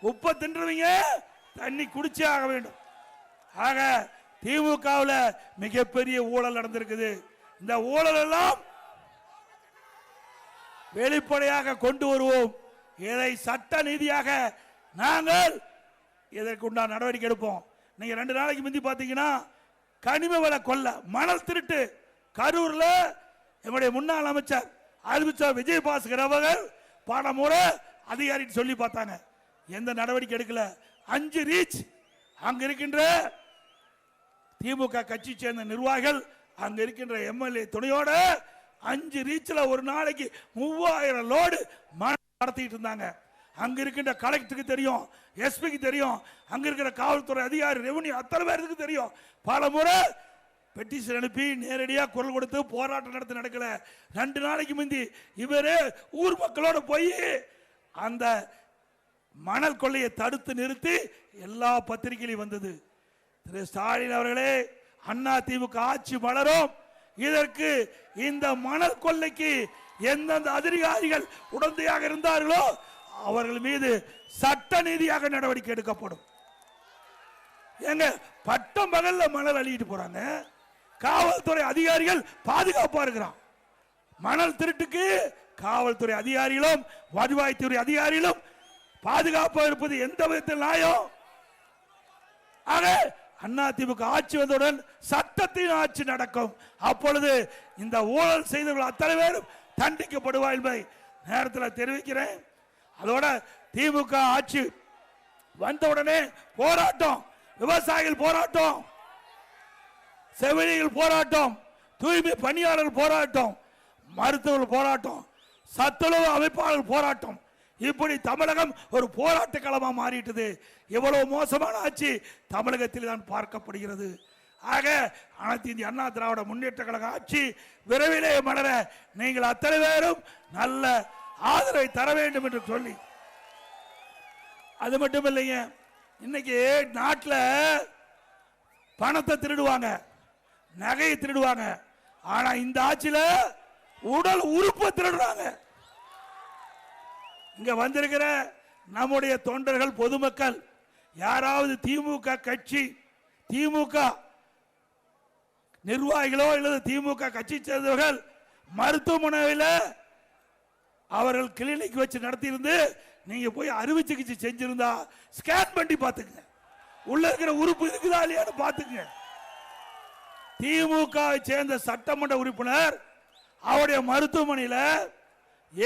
உப்ப தின்றவங்க தண்ணி குடிச்சே ஆக வேண்டும். ஆக திமுகவில் மிகப்பெரிய ஊழல் நடந்திருக்குது. இந்த ஊழல் எல்லாம் வெளிப்படையாக கொண்டு வருவோம். இதை சட்ட நீதியாக நாங்கள் இதற்குண்டான நடவடிக்கை எடுப்போம். நீங்க 2 நாளைக்கு முந்தி பாத்தீங்கன்னா கனிம வள கொள்ள மணல் திருட்டு கரூர்ல நம்முடைய முன்னாள் அமைச்சர் அறிவிச்சார் விஜயபாஸ்கர் அவர்கள் பல முறை அதிகாரி சொல்லி பார்த்தாங்க. எந்த நடவடிக்கை எடுக்கல. 5 ரீச் அங்க இருக்கின்ற திமுக கட்சி சேர்ந்த நிர்வாகிகள் அங்க இருக்கின்ற எம்எல்ஏ துணையோட 5 ரீச்ல ஒரு நாளைக்கு 3000 லோடு நடத்திட்டு இருந்தாங்க. அங்க இருக்கின்ற கலெக்டருக்கு தெரியும், எஸ்பிக்கு தெரியும், அங்க இருக்கிற காவல்துறை அதிகாரி, ரெவன்யூ அத்தனை பேருக்கு தெரியும். பல முறை பெட்டிஷன் அனுப்பி நேரடியாக குரல் கொடுத்து போராட்டம் நடத்த நடக்கல. 2 நாளைக்கு முந்தி இவரே ஊர் மக்களோட போய் அந்த மணல் கொள்ளையை தடுத்து நிறுத்தி எல்லா பத்திரிகையிலும் வந்தது. திரு ஸ்டாலின் அவர்களே, அண்ணா திமுக ஆட்சி மலரும். இதற்கு இந்த மணல் கொள்ளைக்கு எந்தெந்த அதிகாரிகள் உடந்தையாக இருந்தார்களோ அவர்கள் மீது சட்ட நீதியாக நடவடிக்கை எடுக்கப்படும். எங்க பட்டம் பகல்ல மணல் அள்ளிட்டு போறாங்க. காவல்துறை அதிகாரிகள் பாதுகாப்பா இருக்கிறான். மணல் திருட்டுக்கு காவல்துறை அதிகாரிகளும் வருவாய்த்துறை அதிகாரிகளும் பாதுகாப்பாக இருப்பது எந்த விதத்தில் நியாயம்? ஆக அண்ணா திமுக ஆட்சி வந்தவுடன் சட்டத்தின் ஆட்சி நடக்கும். அப்பொழுது இந்த ஊழல் செய்தவர்கள் அத்தனை பேரும் தண்டிக்கப்படுவார் என்பதை நேரத்தில் தெரிவிக்கிறேன். அதோட திமுக ஆட்சி வந்தவுடனே போராட்டம், விவசாயிகள் போராட்டம், செவிலியர்கள் போராட்டம், தூய்மை பணியாளர்கள் போராட்டம், மருத்துவர்கள் போராட்டம், சத்துணவு அமைப்பாளர்கள் போராட்டம், இப்படி தமிழகம் ஒரு போராட்ட களமாக மாறிட்டது. எவ்வளவு மோசமான ஆட்சி தமிழகத்தில் தான் பார்க்கப்படுகிறது. ஆக அனைத்து இந்திய அண்ணா திராவிட முன்னேற்ற கழக ஆட்சி விரைவிலே மலர நீங்கள் அத்தனை பேரும் நல்ல ஆதரவை தர வேண்டும் என்று சொல்லி, அது மட்டும் இல்லைங்க, இன்னைக்கு நாட்டில் பணத்தை திருடுவாங்க, நகையை திருடுவாங்க. ஆனா இந்த ஆட்சியில் உடல் உறுப்பை திருடுறாங்க. இங்க வந்திருக்கிற நம்முடைய தொண்டர்கள், பொதுமக்கள் யாராவது திமுக கட்சி, திமுக நிர்வாகிகளோ அல்லது திமுக கட்சி சேர்ந்தவர்கள் மருத்துவமனையில் அவர்கள் கிளினிக் வச்சு நடத்தியிருந்து நீங்க போய் அறுவை சிகிச்சை செஞ்சிருந்தா ஸ்கேன் பண்ணி பாத்துங்க, உள்ள இருக்கிற உறுப்பு இருக்குதா இல்லையான்னு பாத்துங்க. திமுக சேர்ந்த சட்டமன்ற உறுப்பினர் அவருடைய மருத்துவமனையில்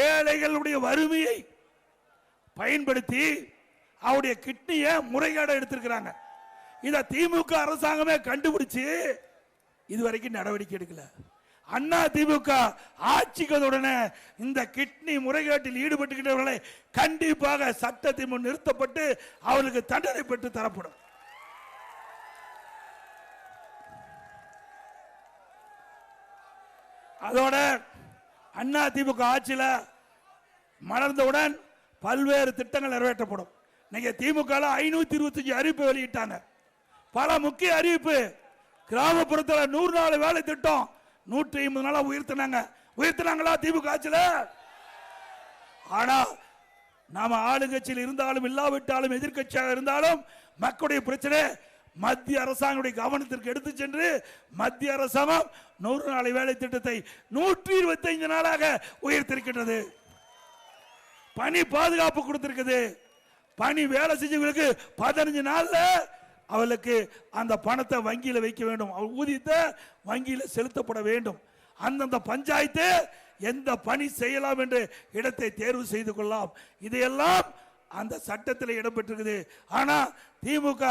ஏழைகளுடைய வறுமையை பயன்படுத்தி அவருடைய கிட்னியை முறைகேட எடுத்திருக்கிறாங்க. இத திமுக அரசாங்கமே கண்டுபிடிச்சு இதுவரைக்கும் நடவடிக்கை எடுக்கல. அண்ணா திமுக ஆட்சிகளுடனே இந்த கிட்னி முறைகேட்டில் ஈடுபட்டுகின்றவர்களை கண்டிப்பாக சட்டத்தின் முன் நிறுத்தப்பட்டு அவர்களுக்கு தண்டனை பெற்று தரப்படும். அதோட அண்ணா திமுக ஆட்சியில் மலர்ந்தவுடன் பல்வேறு திட்டங்கள் நிறைவேற்றப்படும். நீங்க திமுக 525 அறிவிப்பு வெளியிட்டாங்க. பல முக்கிய அறிவிப்பு. கிராமப்புறத்தில் 100 நாள் வேலை திட்டம் 150 நாளா உயர்த்தினாங்களா திமுக ஆட்சியில்? ஆனா நாம ஆளுங்கட்சியில் இருந்தாலும் இல்லாவிட்டாலும் எதிர்கட்சியாக இருந்தாலும் மக்களுடைய பிரச்சனை மத்திய அரசாங்கத்துடைய கவனத்திற்கு எடுத்து சென்று மத்திய அரசாங்கம் 100 நாள் வேலை திட்டத்தை 125 நாளாக உயர்த்திருக்கின்றது. பணி பாதுகாப்பு கொடுத்திருக்குது. பணி வேலை செஞ்சவங்களுக்கு 15 நாள்ல அவளுக்கு அந்த பணத்தை வங்கியில் வைக்க வேண்டும். ஊதியத்தை வங்கியில் செலுத்தப்பட வேண்டும். அந்தந்த பஞ்சாயத்து எந்த பணி செய்யலாம் என்று இடத்தை தேர்வு செய்து கொள்ளலாம். இதையெல்லாம் அந்த சட்டத்தில் இடம்பெற்றிருக்குது. ஆனா திமுக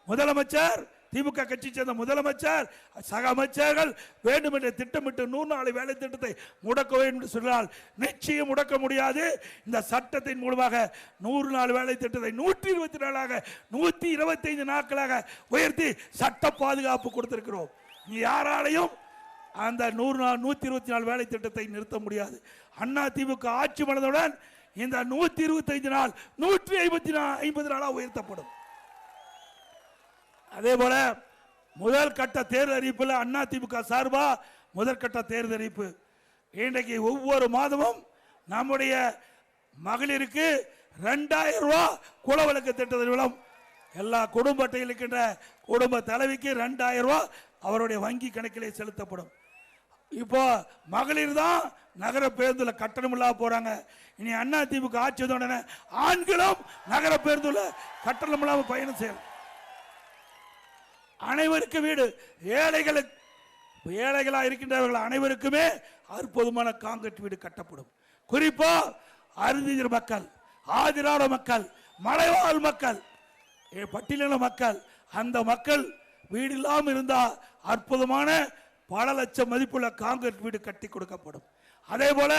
முதலமைச்சர் திமுக கட்சி சேர்ந்த முதலமைச்சர் சக அமைச்சர்கள் வேண்டும் என்று திட்டமிட்டு 100 நாள் வேலை திட்டத்தை முடக்க வேண்டும் என்று சொன்னால் நிச்சயம் முடக்க முடியாது. இந்த சட்டத்தின் மூலமாக 100 நாள் வேலை திட்டத்தை 124 நாளாக 125 நாட்களாக உயர்த்தி சட்ட பாதுகாப்பு கொடுத்திருக்கிறோம். நீ யாராலையும் அந்த 124 வேலை திட்டத்தை நிறுத்த முடியாது. அண்ணா திமுக ஆட்சி மலர்ந்தவுடன் இந்த 125 நாள் 150 நாளா உயர்த்தப்படும். அதே போல முதல் கட்ட தேர்தல் அறிவிப்பில் அண்ணா திமுக சார்பா முதற்கட்ட தேர்தல் அறிவிப்பு இன்றைக்கு ஒவ்வொரு மாதமும் நம்முடைய மகளிருக்கு 2000 ரூபாய் குலவிளக்கு திட்டத்தின் மூலம் எல்லா குடும்ப அட்டையில் இருக்கின்ற குடும்ப தலைவிக்கு 2000 ரூபாய் அவருடைய வங்கி கணக்கிலே செலுத்தப்படும். இப்போ மகளிர் தான் நகர பேருந்துல கட்டணம் இல்லாம போறாங்க. இனி அண்ணா திமுக ஆட்சி வந்த ஆண்களும் நகர பேருந்துல கட்டணம் இல்லாம பயணம் செய்யணும். அனைவருக்கு வீடு, ஏழைகளா இருக்கின்றவர்கள் அனைவருக்குமே அற்புதமான காங்கிரீட் வீடு கட்டப்படும். குறிப்பா அருந்தியர் மக்கள், ஆதிராட மக்கள், மலைவாழ் மக்கள், பட்டியலின மக்கள், அந்த மக்கள் வீடு இல்லாமல் இருந்தா அற்புதமான பல லட்சம் மதிப்புள்ள காங்கிரீட் வீடு கட்டி கொடுக்கப்படும். அதே போல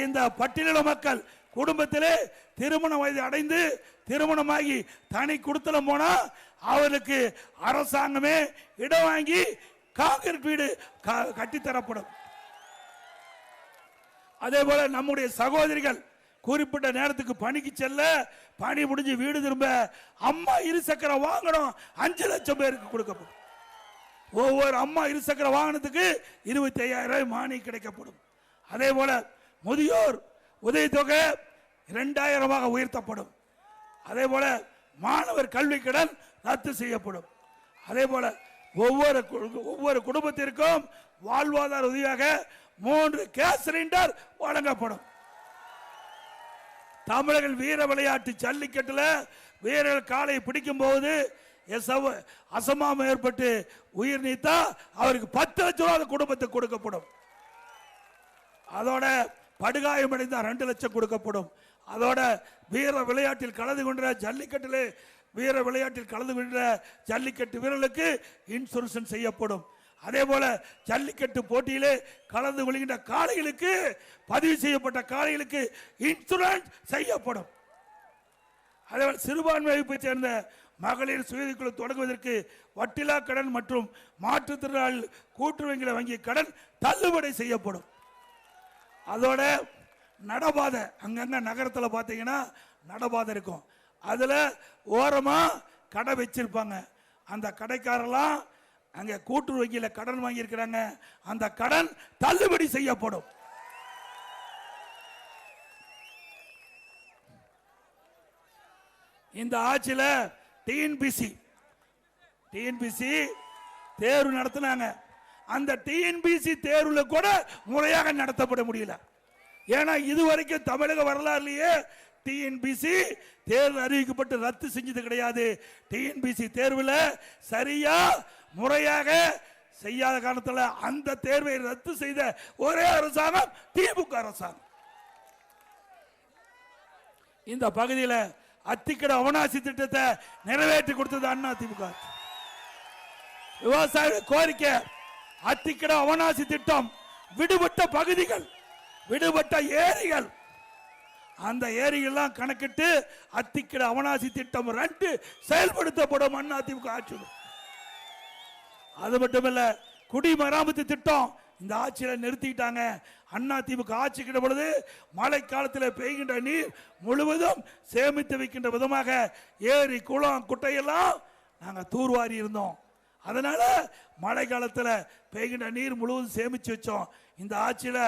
இந்த பட்டியலின மக்கள் குடும்பத்திலே திருமண வயது அடைந்து திருமணமாகி தனி குடுத்தலம் போனா அவருக்கு அரசாங்கமே இடம் வாங்கி காங்கிரீட் வீடு கட்டித்தரப்படும். அதே போல நம்முடைய சகோதரிகள் குறிப்பிட்ட நேரத்துக்கு பணிக்கு செல்ல, பணி முடிஞ்சு வீடு திரும்ப அம்மா இருசக்கர வாகனம் 5 லட்சம் பேருக்கு கொடுக்கப்படும். ஒவ்வொரு அம்மா இருசக்கர வாகனத்துக்கு 25,000 ரூபாய் மானியம் கிடைக்கப்படும். அதே போல முதியோர் உதவித்தொகை 2000 உயர்த்தப்படும். அதே போல மாணவர் கல்வி கடன் ரத்து செய்யப்படும். அதே போல ஒவ்வொரு குடும்பத்திற்கும் வாழ்வாதார உதவியாக 3 கேஸ் சிலிண்டர் வழங்கப்படும். தமிழர்கள் வீர விளையாட்டு ஜல்லிக்கட்டுல வீரர்கள் காலை பிடிக்கும் போது அசமானம் ஏற்பட்டு உயிர் நீத்தா அவருக்கு 10 லட்சம் ரூபாய் குடும்பத்துக்கு கொடுக்கப்படும். அதோட படுகாயமடைந்த 2 லட்சம் கொடுக்கப்படும். அதோட வீர விளையாட்டில் கலந்து கொண்ட ஜல்லிக்கட்டிலே வீர விளையாட்டில் கலந்து கொண்ட ஜல்லிக்கட்டு வீரர்களுக்கு இன்சூரன்ஸ் செய்யப்படும். அதே போல ஜல்லிக்கட்டு போட்டியிலே கலந்து கொள்கின்ற காளைகளுக்கு, பதிவு செய்யப்பட்ட காளைகளுக்கு இன்சூரன்ஸ் செய்யப்படும். அதே போல சிறுபான்மை வகுப்பை சேர்ந்த மகளிர் சுயக்குழு தொடங்குவதற்கு வட்டிலா கடன் மற்றும் மாற்றுத்திறனாளி கூட்டுறவு வங்கி கடன் தள்ளுபடி செய்யப்படும். அதோட நடபாதை, அங்கங்க நகரத்தில் பார்த்தீங்கன்னா நடபாதை இருக்கும், அதுல ஓரமா கடை வச்சிருப்பாங்க. அந்த கடைக்காரெல்லாம் அங்க கூட்டுறவு வங்கியில கடன் வாங்கி இருக்கிறாங்க, அந்த கடன் தள்ளுபடி செய்யப்படும். இந்த ஆட்சியில டிஎன்பிசி தேர்வு நடத்தினாங்க. அந்த டிஎன்பிசி தேர்வுல கூட முறையாக நடத்தப்பட முடியல. ஏன்னா இதுவரைக்கும் தமிழக வரலாறுலயே டிஎன்பிசி தேர்வு அறிவிக்கப்பட்டு ரத்து செஞ்சது கிடையாது. டிஎன்பிசி தேர்வுல சரியா முறையாக செய்யாத காரணத்தில் அந்த தேர்வை ரத்து செய்த ஒரே அரசாங்கம் திமுக அரசாங்கம். இந்த பகுதியில் அத்திக்கடை அவனாசி திட்டத்தை நிறைவேற்றி கொடுத்தது அண்ணா திமுக. விவசாய கோரிக்கை அத்திக்கடை அவனாசி திட்டம், விடுபட்ட பகுதிகள், விடுபட்ட ஏரிகள், அந்த ஏரிகள்லாம் கணக்கிட்டு அத்திக்கடை அவனாசி திட்டம் 2 செயல்படுத்தப்படும் அண்ணா திமுக ஆட்சி. அது மட்டுமல்ல, குடிமராமத்து திட்டம் இந்த ஆட்சியில் நிறுத்திட்டாங்க. அண்ணா திமுக ஆட்சிக்கிற பொழுது மழை காலத்தில் பெய்கின்ற நீர் முழுவதும் சேமித்து வைக்கின்ற விதமாக ஏரி குளம் குட்டையெல்லாம் நாங்கள் தூர்வாரி இருந்தோம். அதனால மழை காலத்தில் பெய்கின்ற நீர் முழுவதும் சேமிச்சு வச்சோம். இந்த ஆட்சியில்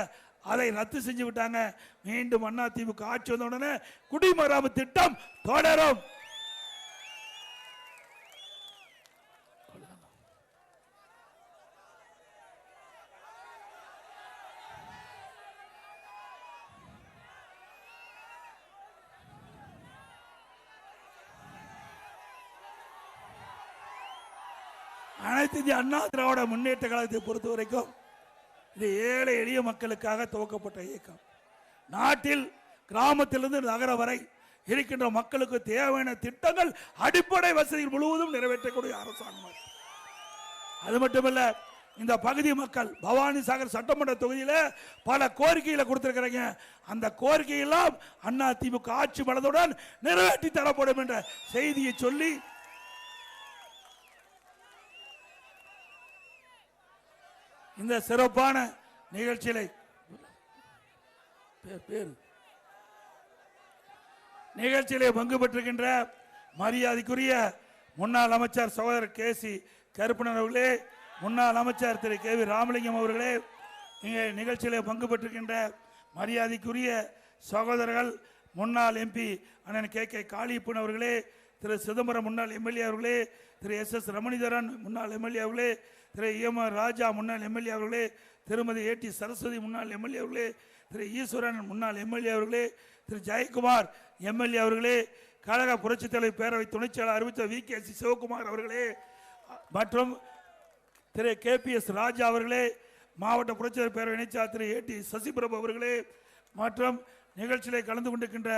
அதை ரத்து செஞ்சு விட்டாங்க. மீண்டும் அண்ணா திமுக ஆட்சி வந்த உடனே குடிமராமத்து திட்டம் தொடரும். அனைத்து இந்திய அண்ணா திராவிட முன்னேற்ற கழகத்தை பொறுத்த வரைக்கும் இது ஏழை எளிய மக்களுக்காக துவக்கப்பட்ட இயக்கம். நாட்டில் கிராமத்திலிருந்து நகர வரை இருக்கின்ற மக்களுக்கு தேவையான திட்டங்கள், அடிப்படை வசதிகள் முழுவதும் நிறைவேற்றக்கூடிய அரசாங்கம். அது மட்டுமல்ல, இந்த பகுதி மக்கள் பவானி சாகர் சட்டமன்ற தொகுதியில் பல கோரிக்கைகளை கொடுத்திருக்கிறாங்க. அந்த கோரிக்கையெல்லாம் அண்ணா திமுக ஆட்சி மனதுடன் நிறைவேற்றி தரப்படும் என்ற செய்தியை சொல்லி இந்த சிறப்பான நிகழ்ச்சியிலே பங்கு பெற்றிருக்கின்ற மரியாதைக்குரிய முன்னாள் அமைச்சர் சகோதரர் கேசி கருப்பணன் அவர்களே, முன்னாள் அமைச்சர் திரு கே வி ராமலிங்கம் அவர்களே, இங்கே நிகழ்ச்சியிலே பங்கு பெற்றிருக்கின்ற மரியாதைக்குரிய சகோதரர்கள் முன்னாள் எம்பி அண்ணன் கே கே காளியப்பன் அவர்களே, திரு சிதம்பரம் முன்னாள் எம்எல்ஏ அவர்களே, திரு எஸ் ரமணிதரன் முன்னாள் எம்எல்ஏ அவர்களே, திரு EMR ராஜா முன்னாள் எம்எல்ஏ அவர்களே, திருமதி AT சரஸ்வதி முன்னாள் எம்எல்ஏ அவர்களே, திரு ஈஸ்வரன் முன்னாள் எம்எல்ஏ அவர்களே, திரு ஜெயக்குமார் எம்எல்ஏ அவர்களே, கழக புரட்சித் தலைவர் பேரவை துணைச் செயலாளர் அறிவித்த VKC சிவகுமார் அவர்களே மற்றும் திரு KPS ராஜா அவர்களே, மாவட்ட புரட்சித் தலைவர் பேரவை இணைச்சாளர் திரு AT சசிபிரபு அவர்களே மற்றும் நிகழ்ச்சியிலே கலந்து கொண்டிருக்கின்ற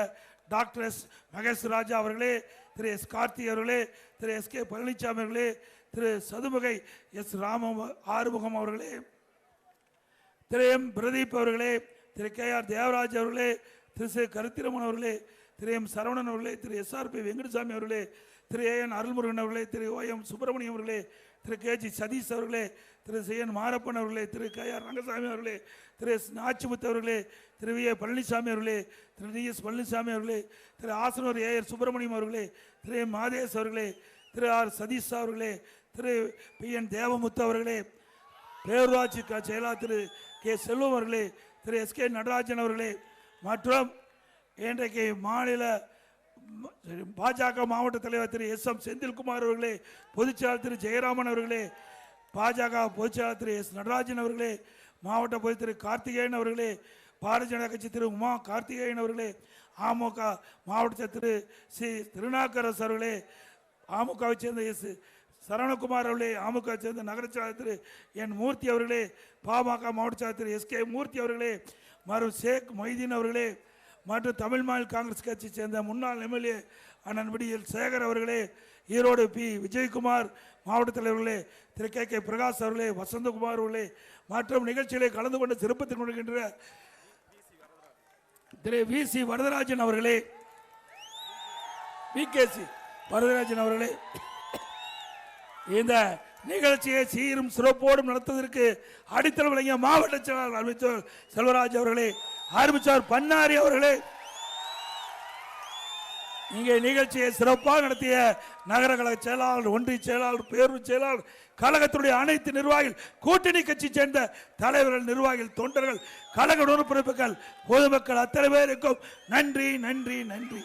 டாக்டர் S மகேஷ் ராஜா அவர்களே, திரு S கார்த்தி அவர்களே, திரு SK பழனிசாமி அவர்களே, திரு சதுமுகை S ஆறுமுகம் அவர்களே, திரு M பிரதீப் அவர்களே, திரு KR தேவராஜ் அவர்களே, திரு கருத்திரமன் அவர்களே, திரு M சரவணன் அவர்களே, திரு SRP வெங்கடசாமி அவர்களே, திரு AN அருள்முருகன் அவர்களே, திரு OM சுப்பிரமணியம் அவர்களே, திரு KG சதீஷ் அவர்களே, திரு CN மாரப்பன் அவர்களே, திரு KR ரங்கசாமி அவர்களே, திரு S நாச்சிமுத்து அவர்களே, திரு VA பழனிசாமி அவர்களே, திரு DS பழனிசாமி அவர்களே, திரு ஆசனூர் AR சுப்பிரமணியம் அவர்களே, திரு M மாதேஷ் அவர்களே, திரு R சதீஷ் அவர்களே, திரு PN தேவமுத்து அவர்களே, பேரூராட்சி செயலாளர் திரு K செல்வம் அவர்களே, திரு SK நடராஜன் அவர்களே மற்றும் இன்றைக்கு மாநில பாஜக மாவட்ட தலைவர் திரு SM செந்தில்குமார் அவர்களே, பொதுச்செயலாளர் திரு ஜெயராமன் அவர்களே, பாஜக பொதுச்செயலாளர் திரு S நடராஜன் அவர்களே, மாவட்ட பொது திரு கார்த்திகேயன் அவர்களே, பாரதிய ஜனதா கட்சி திரு உமா கார்த்திகேயன் அவர்களே, அமமுக மாவட்ட திரு சி திருநாக்கரசு அவர்களே, அமமுகவை சேர்ந்த S சரவணகுமார் அவர்களே, அமமுக சேர்ந்த நகர செயலாளர் திரு N மூர்த்தி அவர்களே, பாமக மாவட்ட செயலாளர் திரு SK மூர்த்தி அவர்களே மற்றும் ஷேக் மொய்தீன் அவர்களே மற்றும் தமிழ் மாநில காங்கிரஸ் கட்சி சேர்ந்த முன்னாள் எம்எல்ஏ அண்ணன் விடியல் சேகர் அவர்களே, ஈரோடு P விஜயகுமார் மாவட்ட தலைவர்களே, திரு KK பிரகாஷ் அவர்களே, வசந்தகுமார் அவர்களே மற்றும் நிகழ்ச்சியிலே கலந்து கொண்டு சிறப்பித்துக் கொண்டிருக்கின்ற திரு VC வரதராஜன் அவர்களே, VKC வரதராஜன் அவர்களே, இந்த நிகழ்ச்சியை சீரும் சிறப்போடும் நடத்துவதற்கு அடித்தளம் வழங்கிய மாவட்ட செயலாளர் அமைச்சர் செல்வராஜ் அவர்களே, ஆரம்பிச்சார் பண்ணாரி அவர்களே, இங்கே நிகழ்ச்சியை சிறப்பாக நடத்திய நகர கழக செயலாளர், ஒன்றிய செயலாளர், பேரூர் செயலாளர், கழகத்துடைய அனைத்து நிர்வாகிகள், கூட்டணி கட்சி சேர்ந்த தலைவர்கள், நிர்வாகிகள், தொண்டர்கள், கழக உறுப்பினர்கள், பொதுமக்கள் அத்தனை பேருக்கும் நன்றி நன்றி நன்றி.